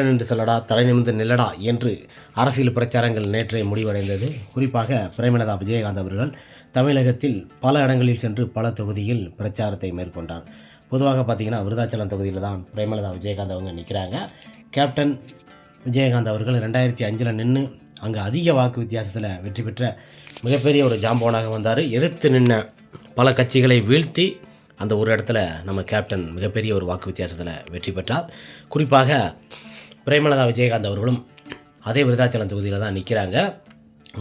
என்று சொல்லடா தலை நிமிர்ந்து நில்லடா என்று அரசியல் பிரச்சாரங்கள் நேற்றே முடிவடைந்தது. குறிப்பாக பிரேமலதா விஜயகாந்த் அவர்கள் தமிழகத்தில் பல இடங்களில் சென்று பல தொகுதியில் பிரச்சாரத்தை மேற்கொண்டார். பொதுவாக பார்த்திங்கன்னா விருதாச்சலம் தொகுதியில் தான் பிரேமலதா விஜயகாந்த் அவங்க நிற்கிறாங்க. கேப்டன் விஜயகாந்த் அவர்கள் 2005 நின்று அங்கே அதிக வாக்கு வித்தியாசத்தில் வெற்றி பெற்ற மிகப்பெரிய ஒரு ஜாம்பவானாக வந்தார். எதிர்த்து நின்ன பல கட்சிகளை வீழ்த்தி அந்த ஒரு இடத்துல நம்ம கேப்டன் மிகப்பெரிய ஒரு வாக்கு வித்தியாசத்தில் வெற்றி பெற்றார். குறிப்பாக பிரேமலதா விஜயகாந்த் அவர்களும் அதே விருதாச்சலம் தொகுதியில் தான் நிற்கிறாங்க.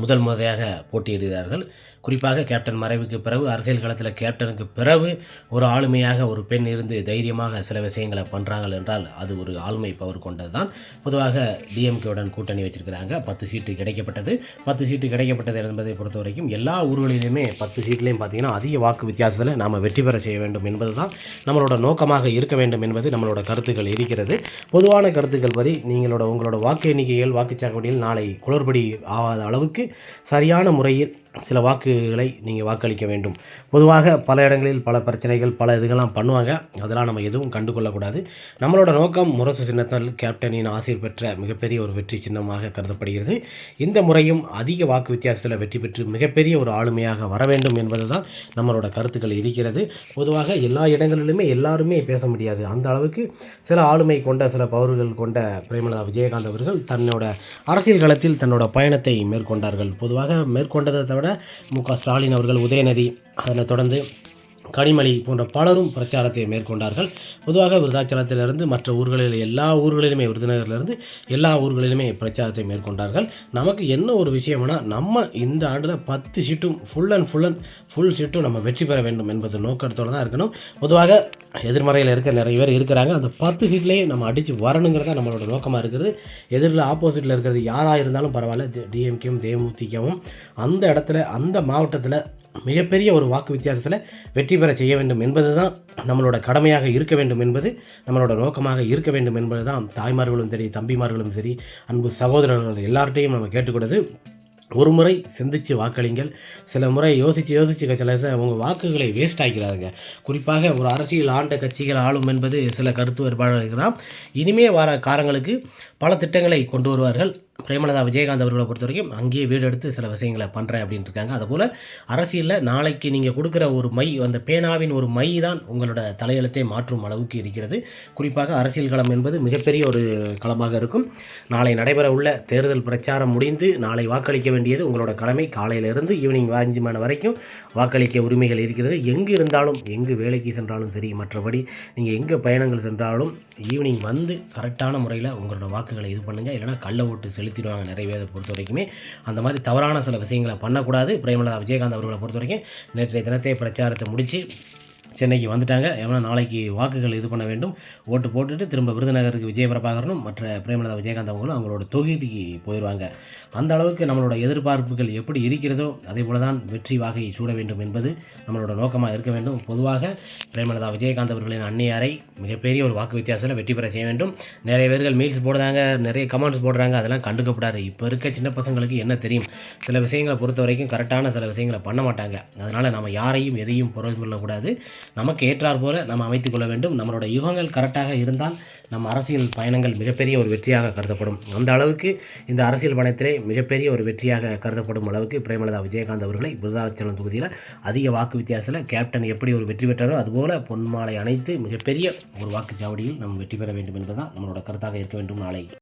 முதல் முறையாக போட்டியிடுகிறார்கள். குறிப்பாக கேப்டன் மறைவுக்கு பிறகு அரசியல் களத்தில் கேப்டனுக்கு பிறகு ஒரு ஆளுமையாக ஒரு பெண் இருந்து தைரியமாக சில விஷயங்களை பண்ணுறாங்க என்றால் அது ஒரு ஆளுமை பவர் கொண்டது தான். பொதுவாக டிஎம்கேவுடன் கூட்டணி வச்சுருக்கிறாங்க. 10 சீட்டு கிடைக்கப்பட்டது. 10 சீட்டு கிடைக்கப்பட்டது என்பதை பொறுத்த வரைக்கும் எல்லா ஊர்களிலுமே 10 சீட்லேயும் பார்த்திங்கன்னா அதிக வாக்கு வித்தியாசத்தில் நாம் வெற்றி பெற செய்ய வேண்டும் என்பது தான் நம்மளோட நோக்கமாக இருக்க வேண்டும் என்பது நம்மளோட கருத்துக்கள் இருக்கிறது. பொதுவான கருத்துக்கள் படி உங்களோட வாக்கு எண்ணிக்கைகள் வாக்குச்சாவடியில் நாளை குளறுபடி ஆகாத அளவுக்கு சரியான முறையில் சில வாக்குகளை நீங்கள் வாக்களிக்க வேண்டும். பொதுவாக பல இடங்களில் பல பிரச்சனைகள் பல இதுகள்லாம் பண்ணுவாங்க. அதெல்லாம் நம்ம எதுவும் கண்டுகொள்ளக்கூடாது. நம்மளோட நோக்கம் முரசு சின்னத்தால் கேப்டனின் ஆசீர் பெற்ற மிகப்பெரிய ஒரு வெற்றி சின்னமாக கருதப்படுகிறது. இந்த முறையும் அதிக வாக்கு வித்தியாசத்தில் வெற்றி பெற்று மிகப்பெரிய ஒரு ஆளுமையாக வர வேண்டும் என்பது தான் நம்மளோட கருத்துக்கள் இருக்கிறது. பொதுவாக எல்லா இடங்களிலுமே எல்லாருமே பேச முடியாது. அந்த அளவுக்கு சில ஆளுமை கொண்ட சில பவர்கள் கொண்ட பிரேமலதா விஜயகாந்த் அவர்கள் தன்னோட அரசியல் களத்தில் தன்னோட பயணத்தை மேற்கொண்டார்கள். பொதுவாக மேற்கொண்டதை தவிர மு.க. ஸ்டாலின் அவர்கள் உதயநிதி, அதனைத் தொடர்ந்து கனிமொழி போன்ற பலரும் பிரச்சாரத்தை மேற்கொண்டார்கள். பொதுவாக விருதாச்சலத்திலிருந்து மற்ற ஊர்களில் எல்லா ஊர்களிலுமே விருதுநகரிலிருந்து எல்லா ஊர்களிலுமே பிரச்சாரத்தை மேற்கொண்டார்கள். நமக்கு என்ன ஒரு விஷயம்னா நம்ம இந்த ஆண்டில் 10 சீட்டும் ஃபுல் சீட்டும் நம்ம வெற்றி பெற வேண்டும் என்பது நோக்கத்தோடு தான் இருக்கணும். பொதுவாக எதிர்மறையில் நிறைய பேர் இருக்கிறாங்க. அந்த 10 சீட்லேயே நம்ம அடித்து வரணுங்கிறது தான் நம்மளோட நோக்கமாக இருக்கிறது. எதிரில் ஆப்போசிட்டில் இருக்கிறது யாராக இருந்தாலும் பரவாயில்ல, டிஎம்கேவும் தேமுதிகவும் அந்த இடத்துல அந்த மாவட்டத்தில் மிகப்பெரிய ஒரு வாக்கு வித்தியாசத்தில் வெற்றி பெற செய்ய வேண்டும் என்பது தான் நம்மளோட கடமையாக இருக்க வேண்டும் என்பது நம்மளோட நோக்கமாக இருக்க வேண்டும் என்பது தான் தாய்மார்களும் சரி தம்பிமார்களும் சரி அன்பு சகோதரர்கள் எல்லார்ட்டையும் நம்ம கேட்டுக்கொண்டது. ஒரு முறை சிந்தித்து வாக்களிங்கள். சில முறை யோசித்து சில உங்கள் வாக்குகளை வேஸ்ட் ஆக்கிறாங்க. குறிப்பாக ஒரு அரசியல் ஆண்ட கட்சிகள் ஆளும் என்பது சில கருத்து வேறுபாடு இருக்கலாம். இனிமே வர காலங்களுக்கு பல திட்டங்களை கொண்டு வருவார்கள். பிரேமலதா விஜயகாந்த் அவர்களை பொறுத்த வரைக்கும் அங்கேயே வீடு எடுத்து சில விஷயங்களை பண்ணுறேன் அப்படின்ட்டு இருக்காங்க. அதுபோல் அரசியலில் நாளைக்கு நீங்கள் கொடுக்குற ஒரு அந்த பேனாவின் ஒரு மை தான் உங்களோட தலையெழுத்தை மாற்றும் அளவுக்கு இருக்கிறது. குறிப்பாக அரசியல் களம் என்பது மிகப்பெரிய ஒரு களமாக இருக்கும். நாளை நடைபெற உள்ள தேர்தல் பிரச்சாரம் முடிந்து நாளை வாக்களிக்க வேண்டியது உங்களோட கடமை. காலையிலிருந்து ஈவினிங் 5 மணி வரைக்கும் வாக்களிக்க உரிமைகள் இருக்கிறது. எங்கு இருந்தாலும் எங்கு வேலைக்கு சென்றாலும் சரி, மற்றபடி நீங்கள் எங்கே பயணங்கள் சென்றாலும் ஈவினிங் வந்து கரெக்டான முறையில் உங்களோட வாக்குகளை இது பண்ணுங்கள். இல்லைனா கள்ள ஓட்டு செலுத்திடுவாங்க நிறைய பேரை பொறுத்த வரைக்குமே. அந்த மாதிரி தவறான சில விஷயங்களை பண்ணக்கூடாது. பிரேமலதா விஜயகாந்த் அவர்களை பொறுத்த வரைக்கும் நேற்றைய தினத்தை பிரச்சாரத்தை முடித்து சென்னைக்கு வந்துட்டாங்க. ஏன்னா நாளைக்கு வாக்குகள் இது பண்ண வேண்டும். ஓட்டு போட்டுட்டு திரும்ப விருதுநகருக்கு விஜயபிரபாகரனும் மற்ற பிரேமலதா விஜயகாந்த் அவங்களும் அவங்களோட தொகுதிக்கு போயிடுவாங்க. அந்த அளவுக்கு நம்மளோட எதிர்பார்ப்புகள் எப்படி இருக்கிறதோ அதே போல தான் வெற்றி வாகை சூட வேண்டும் என்பது நம்மளோட நோக்கமாக இருக்க வேண்டும். பொதுவாக பிரேமலதா விஜயகாந்த் அவர்களின் அன்னையாரை மிகப்பெரிய ஒரு வாக்கு வித்தியாசத்தில் வெற்றி பெற செய்ய வேண்டும். நிறைய பேர்கள் மீல்ஸ் போடுறாங்க, நிறைய கமெண்ட்ஸ் போடுறாங்க. அதெல்லாம் கண்டுக்கப்படாது. இப்போ இருக்க சின்ன பசங்களுக்கு என்ன தெரியும்? சில விஷயங்களை பொறுத்த வரைக்கும் கரெக்டான சில விஷயங்களை பண்ண மாட்டாங்க. அதனால் நம்ம யாரையும் எதையும் புறம் சொல்லக்கூடாது. நமக்கு ஏற்றார் போல நம்ம அமைத்துக் கொள்ள வேண்டும். நம்மளோட யுகங்கள் கரெக்டாக இருந்தால் நம்ம அரசியல் பயணங்கள் மிகப்பெரிய ஒரு வெற்றியாக கருதப்படும். அந்த அளவுக்கு இந்த அரசியல் பயணத்திலே மிகப்பெரிய ஒரு வெற்றியாக கருதப்படும் அளவுக்கு பிரேமலதா விஜயகாந்த் அவர்களை விருதாச்சலம் தொகுதியில் அதிக வாக்கு வித்தியாசத்தில் கேப்டன் எப்படி ஒரு வெற்றி பெற்றாரோ அதுபோல் பொன்மாலை அணைத்து மிகப்பெரிய ஒரு வாக்குச்சாவடியில் நம்ம வெற்றி பெற வேண்டும் என்பதுதான் நம்மளோட கருத்தாக இருக்க வேண்டும். நாளை